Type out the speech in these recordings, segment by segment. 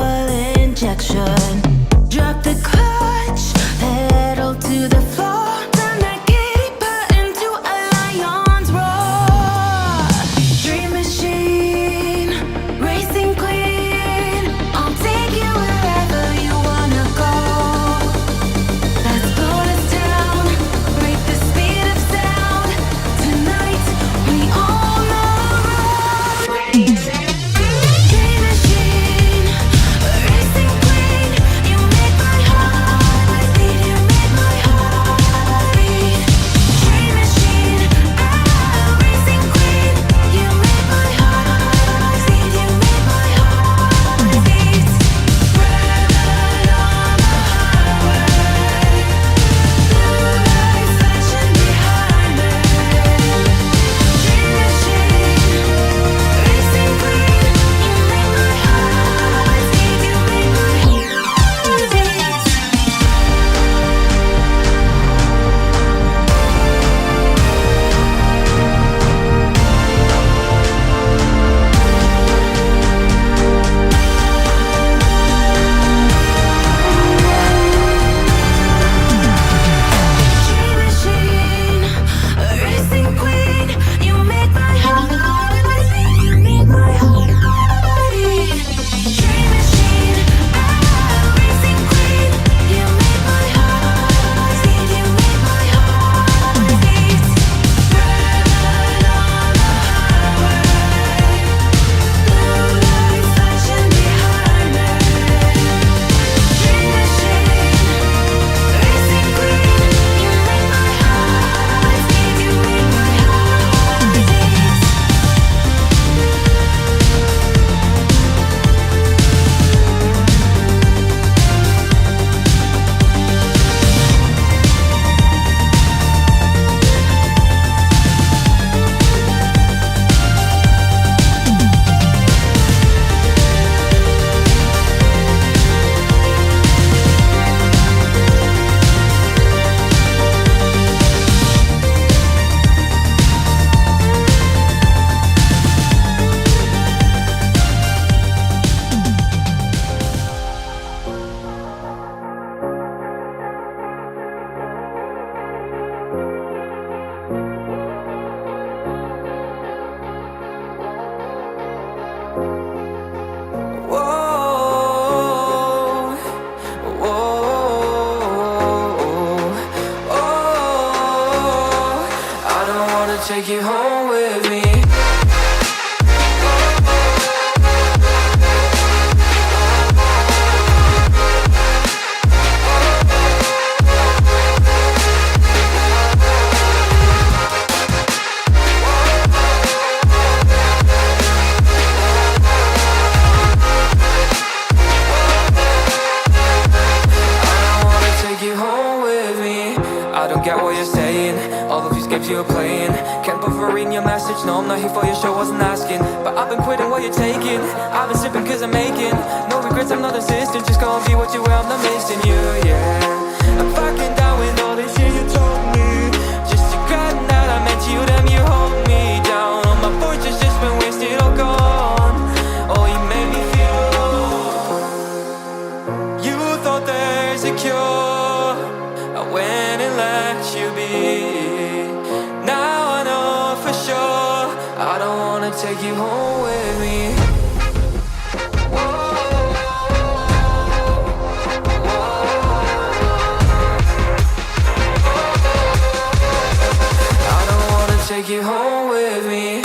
fuel injection. Drop the clutch, pedal to the floor. Turn that keeper into a lion's roar. Dream machine, racing queen, I'll take you wherever you wanna go. Let's slow us down, break the speed of sound. Tonight we own the road. Dream machine, racing queen, you make my heart beat. You make my heart beat. Dream machine, racing queen, you make my heart beat. You make my heart beat. Red on the highway, blue lights flashing behind me. Dream machine, racing queen, you make my heart beat. You make my heart beat. Dream machine, racing queen, you make my heart beat. You make my heart beat. Dream machine, racing queen, you make my heart beat. You make my heart beat. Red on the highway, blue lights flashing behind me. Dream machine, racing queen, you make my heart beat. You make my heart beat. Whoa, I don't wanna take you home with me. Take you home with me. I don't get what you're saying. All of these games you're playing. Can't bother reading your message. No, I'm not here for your show, wasn't asking. But I've been quitting what you're taking. I've been sipping cause I'm making no regrets, I'm not insistent. Just go and be what you were, I'm not missing you, yeah. I'm fucking down with all this shit you told me. Just to grab that I met you, damn you hold me down. All my fortune's just been wasted or gone. Oh, you made me feel low. You thought there's a cure. I went and let you be. Now I know for sure I don't wanna take you home with me. I don't wanna take you home with me.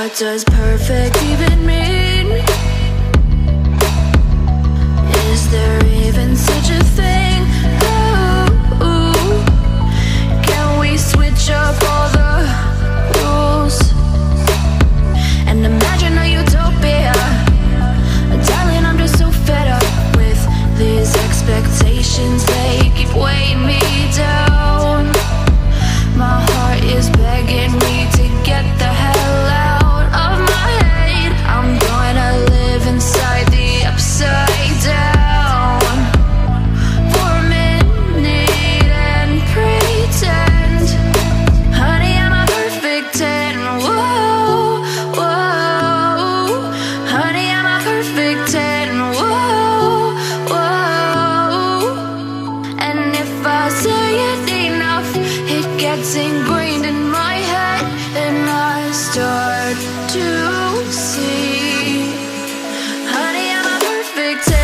What does perfect even mean? Is there even such a thing? Ooh, can we switch up all the rules and imagine a utopia? Darling, I'm just so fed up with these expectations. They keep weighing me down. My heart is begging me to get the hell out of my head. I'm gonna live inside the upside down for a minute and pretend, honey, I'm a perfect 10. Whoa, whoa, honey, I'm a perfect 10. Whoa, whoa, and if I say it enough, it gets ingrained in my head, and I start to see, honey, I'm a perfect 10.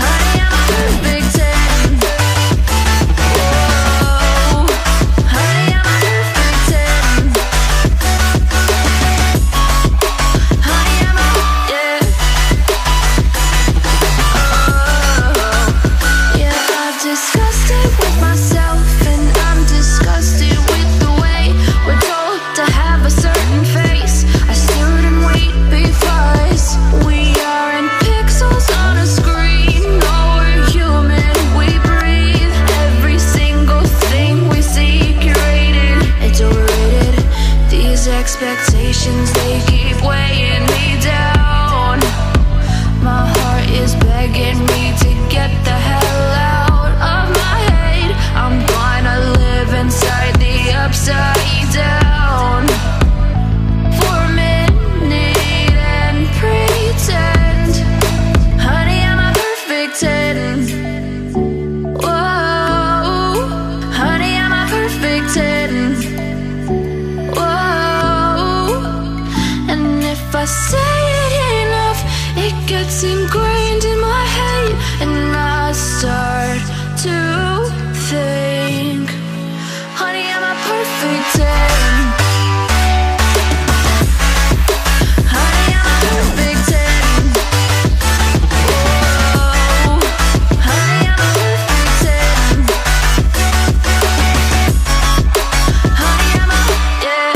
Honey, I'm a perfect 10. Whoa, honey, I'm a perfect 10. Honey, I'm a, yeah. Oh, yeah, I've discussed it with myself, and I'm disgusted with the way we're told to have a certain face. I stood and wait because we aren't pixels on a screen. No, we're human, we breathe. Every single thing we see curated, it's overrated. These expectations, they keep weighing me down. My heart is begging me to get the hell out of my head. I'm gonna live inside the upside down for a minute and pretend, honey, I'm a perfect 10. Whoa, honey, I'm a perfect 10. Whoa, and if I say it enough, it gets ingrained in my head, and I start to think, honey, I'm a perfect 10. Honey, I'm a perfect 10. Whoa, honey, I'm a perfect 10. Honey, I'm a, yeah.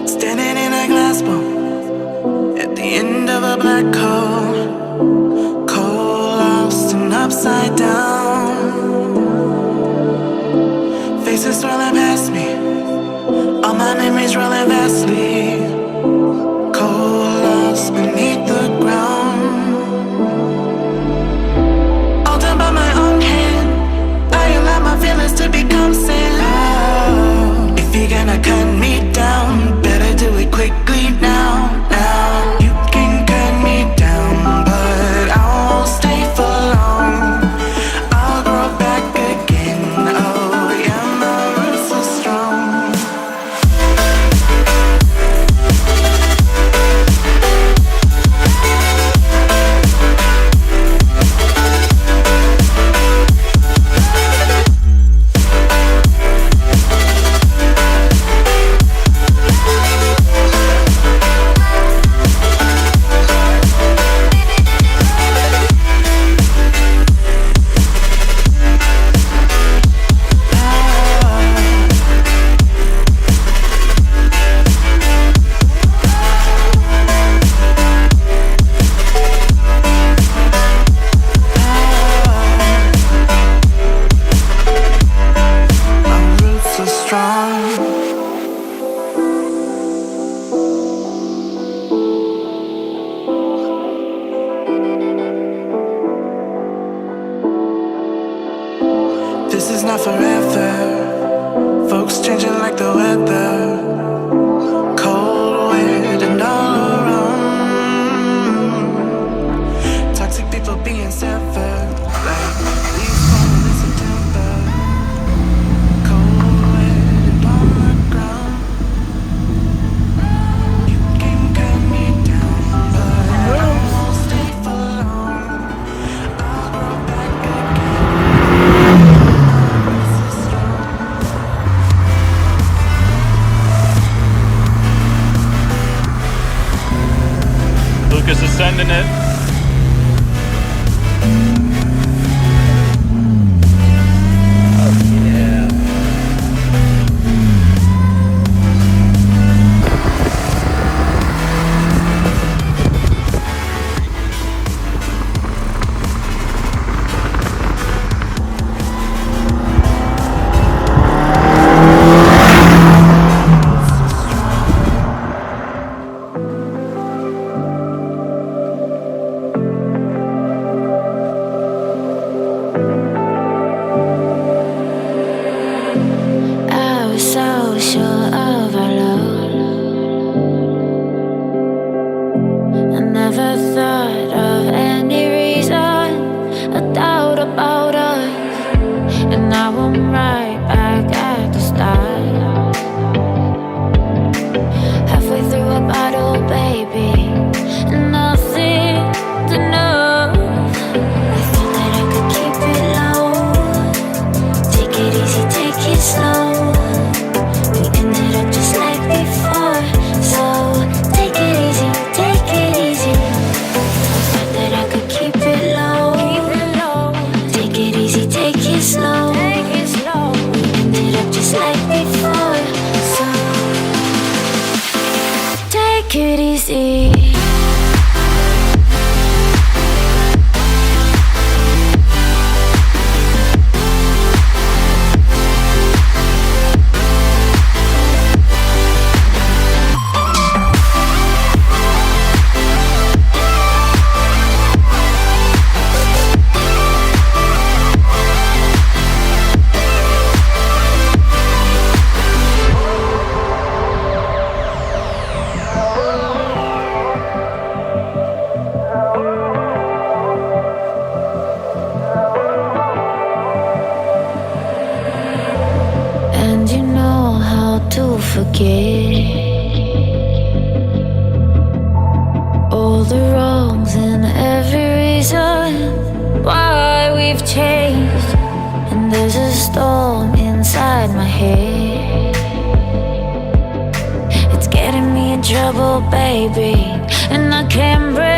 Standing in a glass boat at the end of a black hole, cold, lost and upside down. Faces swirling past me, all my memories rolling vastly, cold, lost beneath the ground. All done by my own hand, I allow my feelings to become sand. Oh, if you're gonna cut me down, better do it quickly now, now. You can cut me down, but I won't stay for long. I'll grow back again, oh yeah, my roots are strong. This is not forever. Folks changing like the weather, cold, wet, and all around. Toxic people being severed, like leaves falling in September. Cold, wet, and on the ground. You can cut me down, but I won't stay for long. I'll grow back again. This is strong. Lucas is sending it. I was so sure of our love. I never thought of any reason, a doubt about us. And now I'm right back at the start. Halfway through a bottle, baby, and nothing's enough. I thought that I could keep it low. Take it easy, take it slow. We ended up just like before. So take it easy, take it easy. I thought that I could keep it low. Take it easy, take it slow. We ended up just like before. So take it easy. And you know how to forget all the wrongs and every reason why we've changed. And there's a storm inside my head. It's getting me in trouble, baby, and I can't breathe.